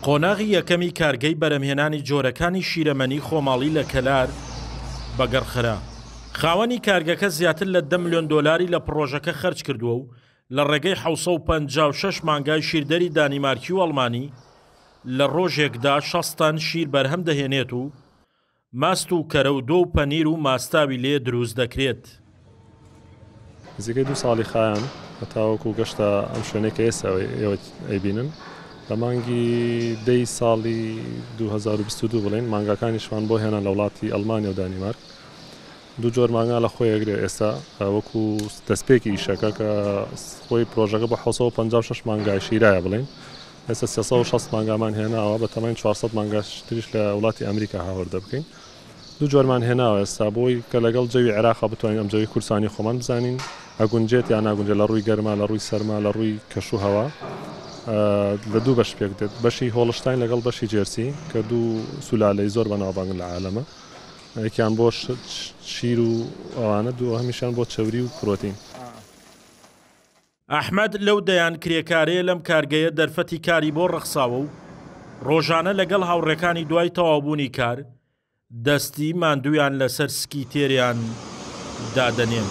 قۆناغی یەکەمی کارگەی بەرەمهێنانی جۆرەکانی شیرەمەنی خۆماڵی لە کەلار بەگەڕخرا. خاوەنی کارگەکە زیاتر لە 10 ملیۆن دۆلاری لە پرۆژەکە خەرج کردووە و لە ڕێگەی 756 مانگای شیردەری دانیمارکی و ئەڵمانی لە ڕۆژێکدا 60 تەن شیر بەرهەم دەهێنێت و ماست و کەرەودۆ و پەنیر و ماستاوی لێ دروست دەکرێت. نزیکەی 2 ساڵی خایان هەتاوەکو گەشتە ئەم شوێنەی کە ئێستا ئێوە ئەیبینن لە مانگی 10 ساڵی 2022 بڵێن مانگاکانیشمان بۆ هێنا لە وڵاتی ئەڵمانیا و دانیمارک. دوو جۆر مانگا لە خۆی ئەگرێ ئێستا وەکو دەستپێکی ئیشەکە کە خۆی پرۆژەکە بە 756 مانگای شیرایە بڵێن ئێستا 360 مانگامان هێناوە بە تەمەن 400 مانگاش تریش لە وڵاتی ئەمریکا هاوردە بکەین. دوو جۆرمان هێناوە ئێستا بۆی کە لەگەڵ جەوی عێراقا بتوانین ئەم جەوی کورسانی خۆمان بزانین ئەگونجێت یان ناگونجێت لە ڕووی گەرما لە ڕووی سەرما لە ڕووی کەش و هەوا لە دوو بەش پێک دێت بەشی هۆڵشتاین لەگەڵ بەشی جێرسی کە دوو سولالەی زۆر بەناوبانگن لە عالەمە یەکیان بۆ شیر و ئەوانە دوو هەمیشان بۆ چەوری و پرۆتین. ئەحمەد لەو دەیان کرێکارەیە لەم کارگەیە دەرفەتی کاری بۆ ڕەخساوە و ڕۆژانە لەگەڵ هاوڕێکانی دوای تەواوبوونی کار دەستی ماندوویان لەسەر سکی تێریان دادەنێن.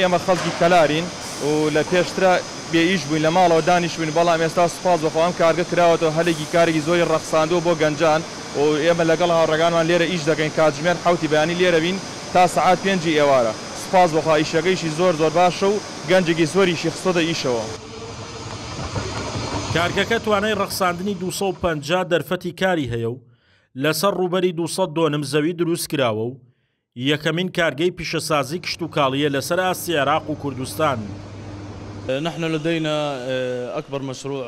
ئێمە خەڵکی کەلارین و لە پێشترا بێئیش بووین لە ماڵەوە دانیش بووین بەڵام ئێستا سوپاس بەخۆ ئەم کارگە کراوەتەوە هەلێکی کارێکی زۆری ڕەخساندووە بۆ گەنجان و ئێمە لەگەڵ هاوڕێگانمان لێرە ئیش دەکەین کاتژمێر حوتی بەیانی لێرە بین تا سەعات 5 ئێوارە. سوپاس بەخۆ ئیشەکەیشی زۆر باشە و گەنجێکی زۆریشی خستۆتە ئیشەوە. کارگەکە توانای ڕەخساندنی 250 دەرفەتی کاری هەیە و لەسەر ڕوبەری 200 دۆنم زەوی دروست کراوە و یەکەمین کارگەی پیشەسازی کشت و کاڵیە لەسەر ئاسی عێراق و کوردستان. نحن لدينا أكبر مشروع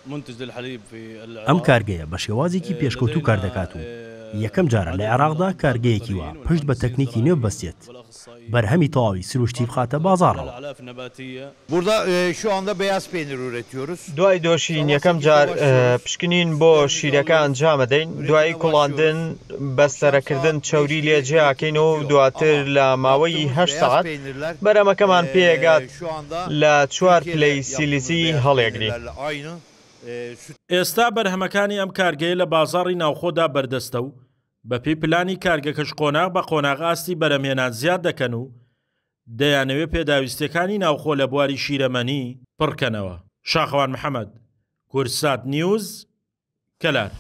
منتج للحليب في ئەم کارگەیە بە شێوازێکی پێشکەوتوو کار دەکات و یەکەم جارە لە عێراقدا کارگەیەکی وە پشت بە تەکنیکی نوێ بەستێت بەرهەمی تەواوی سروشتی بخاتە بازاڕەوە. Burada şu anda beyaz peynir üretiyoruz. دوای دۆشین یەکەم جار پشکنین بۆ شیرەکە ئەنجام دەدەین دوای کوڵاندن بەستەرەکردن چەوری لێ جێاکەین و دواتر لە ماوەی 8 ساعت بەرەمەکەمان پێگات لە 4 پلەی سیلیزی هەڵێگری. ئێستا بەرهەمەکانی ئەم کارگەیە لە بازاڕی ناوخۆدا بەردەستە و بەپێی پلانی کارگەکەش قۆناغ بە قۆناغ ئاستی بەرەمهێنان زیاد دەکەن و دەیانەوێت پێداویستەکانی ناوخۆ لە بواری شیرەمەنی پڕکەنەوە. شاخەوان محەممەد، کورسات نیوز، کەلار.